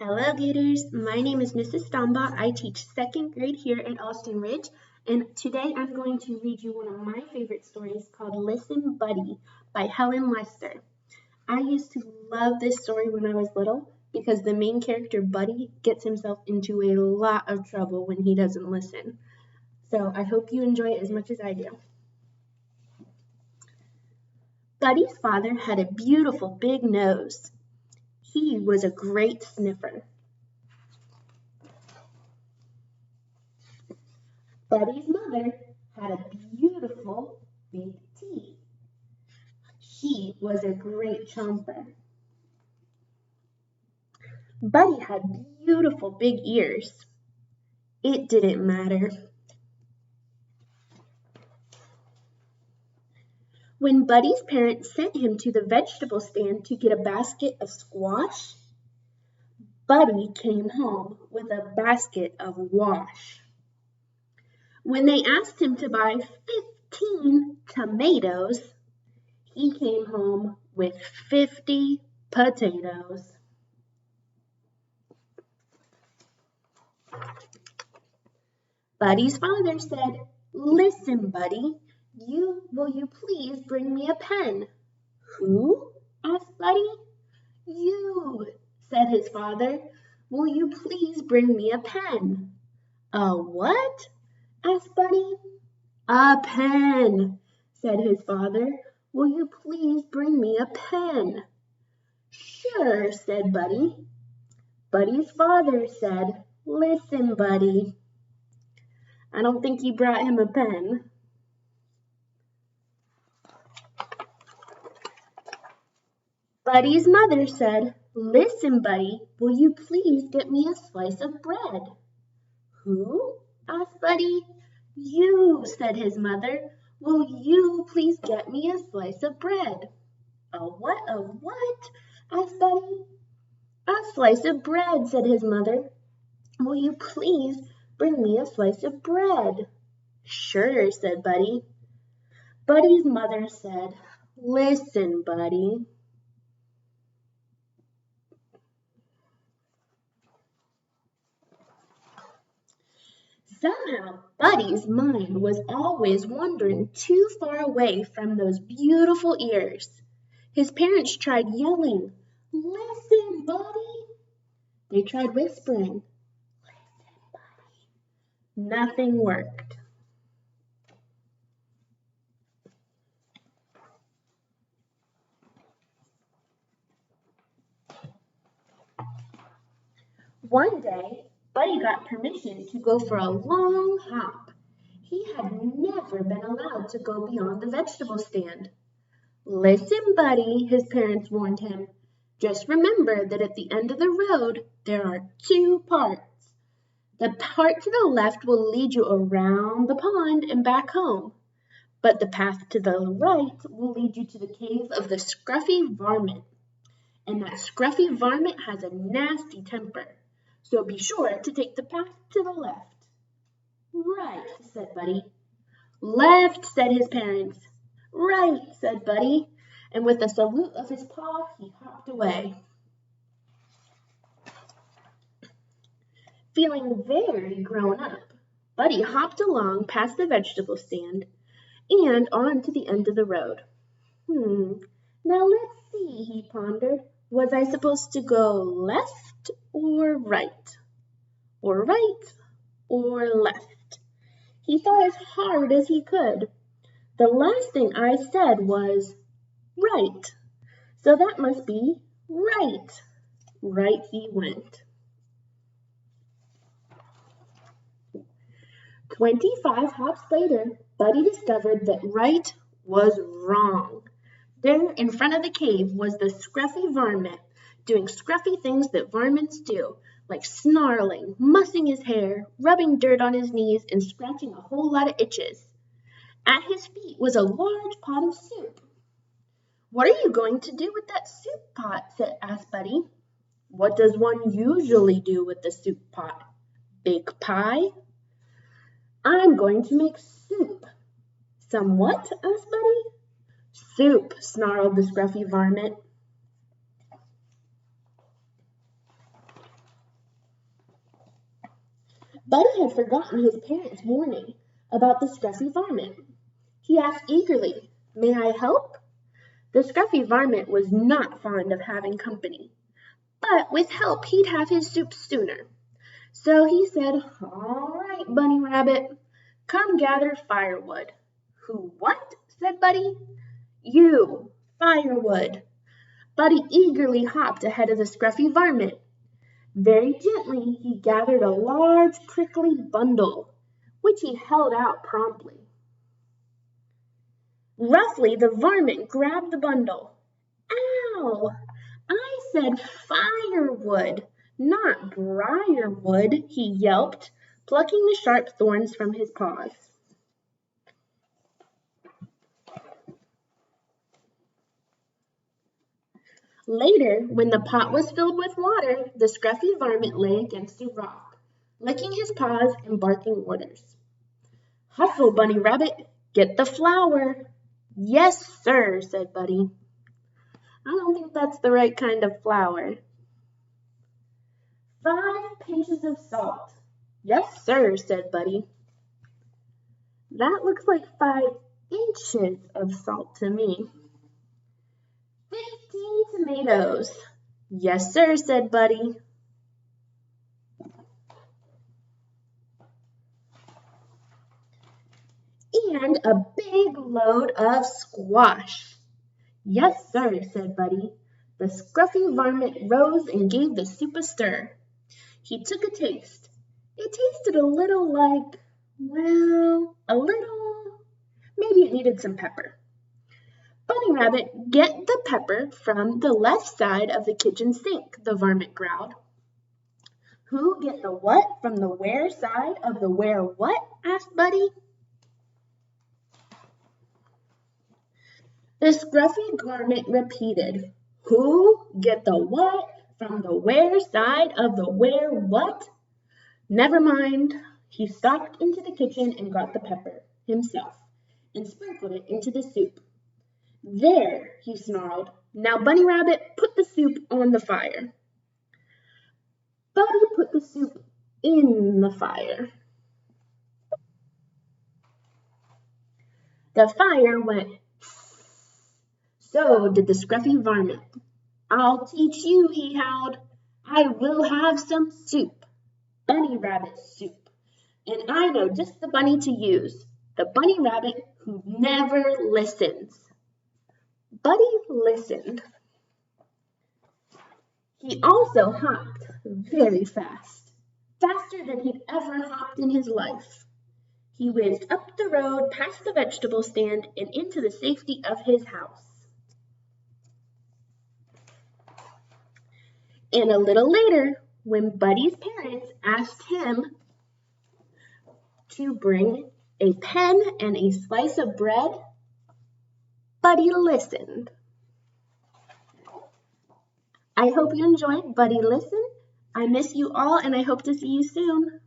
Hello, Gators. My name is Mrs. Stombaugh. I teach second grade here at Austin Ridge, and today I'm going to read you one of my favorite stories called Listen, Buddy by Helen Lester. I used to love this story when I was little because the main character, Buddy, gets himself into a lot of trouble when he doesn't listen. So I hope you enjoy it as much as I do. Buddy's father had a beautiful big nose. He was a great sniffer. Buddy's mother had a beautiful big teeth. She was a great chomper. Buddy had beautiful big ears. It didn't matter. When Buddy's parents sent him to the vegetable stand to get a basket of squash, Buddy came home with a basket of wash. When they asked him to buy 15 tomatoes, he came home with 50 potatoes. Buddy's father said, "Listen, Buddy, will you please bring me a pen?" "Who?" asked Buddy. "You," said his father. "Will you please bring me a pen?" "A what?" asked Buddy. "A pen," said his father. "Will you please bring me a pen?" "Sure," said Buddy. Buddy's father said, "Listen, Buddy." I don't think he brought him a pen. Buddy's mother said, "Listen, Buddy, will you please get me a slice of bread?" "Who?" asked Buddy. "You," said his mother. "Will you please get me a slice of bread?" "A what?" asked Buddy. "A slice of bread," said his mother. "Will you please bring me a slice of bread?" "Sure," said Buddy. Buddy's mother said, "Listen, Buddy." Somehow, Buddy's mind was always wandering too far away from those beautiful ears. His parents tried yelling, "Listen, Buddy." They tried whispering, "Listen, Buddy." Nothing worked. One day, Buddy got permission to go for a long hop. He had never been allowed to go beyond the vegetable stand. "Listen, Buddy," his parents warned him. "Just remember that at the end of the road, there are two parts. The part to the left will lead you around the pond and back home, but the path to the right will lead you to the cave of the scruffy varmint. And that scruffy varmint has a nasty temper, so be sure to take the path to the left." "Right," said Buddy. "Left," said his parents. "Right," said Buddy, and with a salute of his paw, he hopped away. Feeling very grown up, Buddy hopped along past the vegetable stand and on to the end of the road. Now let's see, he pondered. Was I supposed to go left or right? Or right or left? He thought as hard as he could. The last thing I said was right, so that must be right. Right he went. 25 hops later, Buddy discovered that right was wrong. There in front of the cave was the scruffy varmint, doing scruffy things that varmints do, like snarling, mussing his hair, rubbing dirt on his knees, and scratching a whole lot of itches. At his feet was a large pot of soup. "What are you going to do with that soup pot?" asked Buddy. "What does one usually do with the soup pot? Bake pie?" "I'm going to make soup." "Some what?" asked Buddy. "Soup," snarled the scruffy varmint. Buddy had forgotten his parents' warning about the scruffy varmint. He asked eagerly, "May I help?" The scruffy varmint was not fond of having company, but with help he'd have his soup sooner. So he said, "All right, Bunny Rabbit, come gather firewood." "Who what?" said Buddy. "You, firewood." Buddy eagerly hopped ahead of the scruffy varmint. Very gently he gathered a large prickly bundle, which he held out promptly. Roughly the varmint grabbed the bundle. "Ow! I said firewood, not briarwood," he yelped, plucking the sharp thorns from his paws. Later, when the pot was filled with water, the scruffy varmint lay against a rock, licking his paws and barking orders. "Hustle, Bunny Rabbit, get the flour." "Yes, sir," said Buddy. "I don't think that's the right kind of flour." "5 pinches of salt." "Yes, sir," said Buddy. "That looks like 5 inches of salt to me." 15 tomatoes." "Yes, sir," said Buddy. "And a big load of squash." "Yes, sir," said Buddy. The scruffy varmint rose and gave the soup a stir. He took a taste. It tasted a little like, maybe it needed some pepper. "Bunny Rabbit, get the pepper from the left side of the kitchen sink," the varmint growled. "Who get the what from the where side of the where what?" asked Buddy. The scruffy varmint repeated, "Who get the what from the where side of the where what?" Never mind. He stalked into the kitchen and got the pepper himself and sprinkled it into the soup. "There," he snarled. "Now, Bunny Rabbit, put the soup on the fire." Buddy put the soup in the fire. The fire went. So did the scruffy varmint. "I'll teach you," he howled. "I will have some soup. Bunny Rabbit soup. And I know just the bunny to use. The bunny rabbit who never listens." Buddy listened. He also hopped very fast, faster than he'd ever hopped in his life. He whizzed up the road, past the vegetable stand, and into the safety of his house. And a little later, when Buddy's parents asked him to bring a pen and a slice of bread, Buddy listened. I hope you enjoyed Buddy Listen. I miss you all, and I hope to see you soon.